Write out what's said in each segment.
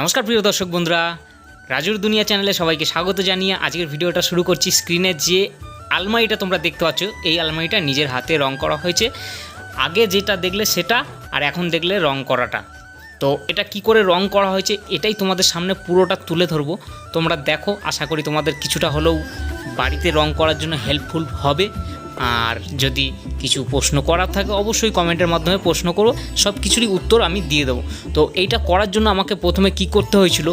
নমস্কার প্রিয় দর্শক বন্ধুরা, রাজুর দুনিয়া চ্যানেলে সবাইকে স্বাগত জানিয়ে আজকের ভিডিওটা শুরু করছি। স্ক্রিনে যে আলমারিটা তোমরা দেখতে পাচ্ছ, এই আলমারিটা নিজের হাতে রং করা হয়েছে। আগে যেটা দেখলে সেটা, আর এখন দেখলে রং করাটা। তো এটা কি করে রং করা হয়েছে এটাই তোমাদের সামনে পুরোটা তুলে ধরবো। তোমরা দেখো, আশা করি তোমাদের কিছুটা হলেও বাড়িতে রং করার জন্য হেল্পফুল হবে। আর যদি কিছু প্রশ্ন করার থাকে অবশ্যই কমেন্টের মাধ্যমে প্রশ্ন করো, সব কিছুরই উত্তর আমি দিয়ে দেবো। তো এইটা করার জন্য আমাকে প্রথমে কি করতে হয়েছিল,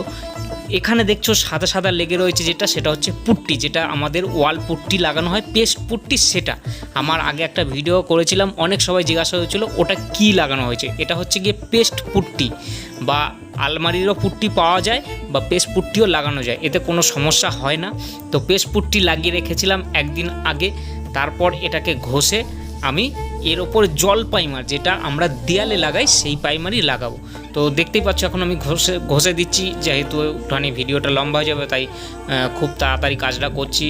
এখানে দেখছো সাদা সাদা লেগে রয়েছে সেটা হচ্ছে পুট্টি, যেটা আমাদের ওয়াল পুট্টি লাগানো হয়, পেস্ট পুট্টি। সেটা আমার আগে একটা ভিডিও করেছিলাম, অনেক সবাই জিজ্ঞাসা হয়েছিল ওটা কি লাগানো হয়েছে। এটা হচ্ছে গিয়ে পেস্ট পুট্টি, বা আলমারিরও পুট্টি পাওয়া যায় বা পেস্ট পুট্টিও লাগানো যায়, এতে কোনো সমস্যা হয় না। তো পেস্ট পুট্টি লাগিয়ে রেখেছিলাম একদিন আগে। তারপর এটাকে ঘষে আমি এর ওপর জল পাইমার, যেটা আমরা দেয়ালে লাগাই, সেই পাইমারই লাগাবো। তো দেখতেই পাচ্ছ এখন আমি ঘষে দিচ্ছি, যেহেতু একটুখানি ভিডিওটা লম্বা হয়ে যাবে তাই খুব তাড়াতাড়ি কাজটা করছি।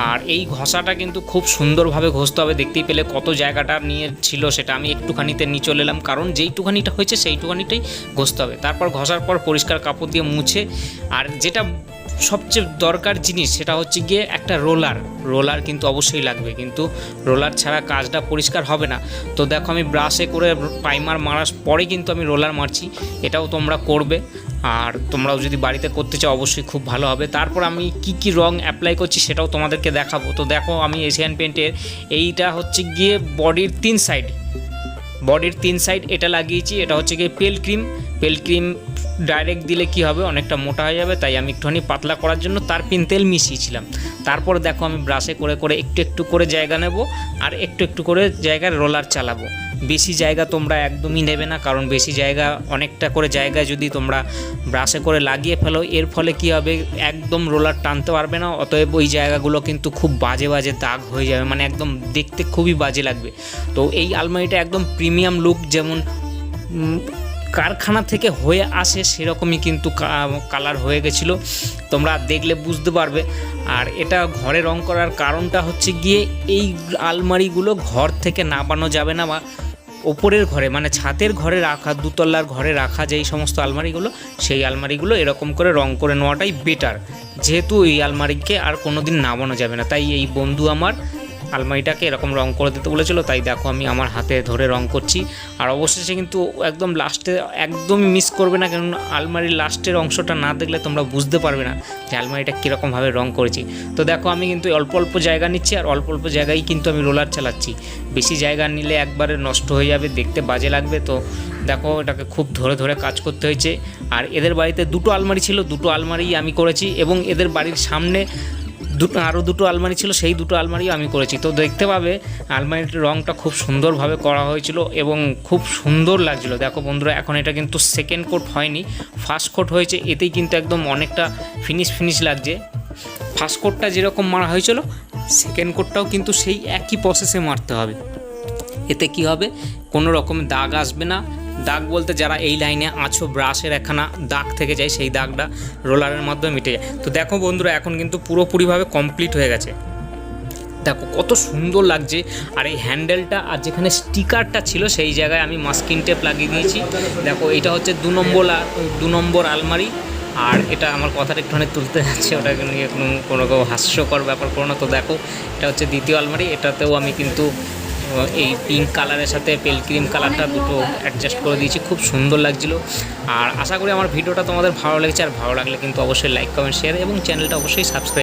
আর এই ঘষাটা কিন্তু খুব সুন্দরভাবে ঘষতে হবে। দেখতেই পেলে কত জায়গাটা নিয়ে ছিল, সেটা আমি একটুখানিতে নিয়ে চলে এলাম, কারণ যেইটুখানিটা হয়েছে সেইটুখানিটাই ঘষতে হবে। তারপর ঘষার পর পরিষ্কার কাপড় দিয়ে মুছে, আর যেটা সবচেয়ে দরকার জিনিস সেটা হচ্ছে গিয়ে একটা রোলার কিন্তু অবশ্যই লাগবে, কিন্তু রোলার ছাড়া কাজটা পরিষ্কার হবে না। তো দেখো আমি ব্রাশে করে প্রাইমার মারার পরে কিন্তু আমি রোলার মারছি, এটাও তোমরা করবে। আর তোমরাও যদি বাড়িতে করতে চাও অবশ্যই খুব ভালো হবে। তারপর আমি কি রং অ্যাপ্লাই করছি সেটাও তোমাদেরকে দেখাবো। তো দেখো আমি এশিয়ান পেইন্টের এইটা হচ্ছে গিয়ে বডির তিন সাইড এটা লাগিয়েছি। এটা হচ্ছে গিয়ে পেল ক্রিম ডাইরেক্ট দিলে কি হবে, অনেকটা মোটা হয়ে যাবে, তাই আমি একটুখানি পাতলা করার জন্য তারপিন তেল মিশিয়েছিলাম। তারপর দেখো আমি ব্রাশে করে একটু করে জায়গা নেব, আর একটু করে জায়গায় রোলার চালাবো। বেশি জায়গা তোমরা একদমই নেবে না, কারণ বেশি জায়গা, অনেকটা করে জায়গায় যদি তোমরা ব্রাশে করে লাগিয়ে ফেলো, এর ফলে কি হবে, একদম রোলার টানতে পারবে না। অতএব ওই জায়গাগুলো কিন্তু খুব বাজে দাগ হয়ে যাবে, মানে একদম দেখতে খুবই বাজে লাগবে। তো এই আলমারিটা একদম প্রিমিয়াম লুক, যেমন কারখানা থেকে হয়ে আসে সেরকমই কিন্তু কালার হয়ে গেছিলো, তোমরা দেখলে বুঝতে পারবে। আর এটা ঘরে রং করার কারণটা হচ্ছে গিয়ে এই আলমারিগুলো ঘর থেকে নামানো যাবে না, বা ওপরের ঘরে মানে ছাদের ঘরে রাখা, দুতলার ঘরে রাখা যেই সমস্ত আলমারিগুলো, সেই আলমারিগুলো এরকম করে রং করে নেওয়াটাই বেটার, যেহেতু এই আলমারিকে আর কোনো দিন নামানো যাবে না। তাই এই বন্ধু আমার আলমারিটাকে এরকম রং করে দিতে বলেছিল, তাই দেখো আমি আমার হাতে ধরে রং করছি। আর অবশেষে কিন্তু একদম লাস্টে একদমই মিস করবে না, কারণ আলমারির লাস্টের অংশটা না দেখলে তোমরা বুঝতে পারবে না যে আলমারিটা কীরকমভাবে রং করেছি। তো দেখো আমি কিন্তু অল্প জায়গা নিচ্ছি, আর অল্প জায়গায় কিন্তু আমি রোলার চালাচ্ছি। বেশি জায়গা নিলে একবারে নষ্ট হয়ে যাবে, দেখতে বাজে লাগবে। তো দেখো এটাকে খুব ধরে কাজ করতে হয়েছে। আর এদের বাড়িতে দুটো আলমারি ছিল, দুটো আলমারি আমি করেছি, এবং এদের বাড়ির সামনে আরও দুটো আলমারি ছিল, সেই দুটো আলমারিও আমি করেছি। তো দেখতে পাবে আলমারিটির রঙটা খুব সুন্দরভাবে করা হয়েছিল এবং খুব সুন্দর লাগছিল। দেখো বন্ধুরা, এখন এটা কিন্তু সেকেন্ড কোট হয়নি, ফার্স্ট কোট হয়েছে, এতেই কিন্তু একদম অনেকটা ফিনিশ লাগছে। ফার্স্ট কোটটা যেরকম মারা হয়েছিল, সেকেন্ড কোটটাও কিন্তু সেই একই প্রসেসে মারতে হবে। এতে কি হবে, কোনো রকম দাগ আসবে না। দাগ বলতে যারা এই লাইনে আছো, ব্রাশের একখানা দাগ থেকে যায়, সেই দাগটা রোলারের মাধ্যমে মিটে যায়। তো দেখো বন্ধুরা, এখন কিন্তু পুরোপুরিভাবে কমপ্লিট হয়ে গেছে। দেখো কত সুন্দর লাগছে। আর এই হ্যান্ডেলটা আর যেখানে স্টিকারটা ছিল সেই জায়গায় আমি মাস্কিং টেপ লাগিয়ে দিয়েছি। দেখো এটা হচ্ছে দু নম্বর আলমারি। আর এটা আমার কথাটা একটুখানি তুলতে যাচ্ছে, ওটাকে নিয়ে কোনো হাস্যকর ব্যাপার করো না। তো দেখো এটা হচ্ছে দ্বিতীয় আলমারি, এটাতেও আমি কিন্তু এই পিঙ্ক কালারের সাথে পেল ক্রিম কালারটা দুটো অ্যাডজাস্ট করে দিয়েছি, খুব সুন্দর লাগছিলো। আর আশা করি আমার ভিডিওটা তোমাদের ভালো লেগেছে, আর ভালো লাগলে কিন্তু অবশ্যই লাইক, কমেন্ট, শেয়ার এবং চ্যানেলটা অবশ্যই সাবস্ক্রাইব।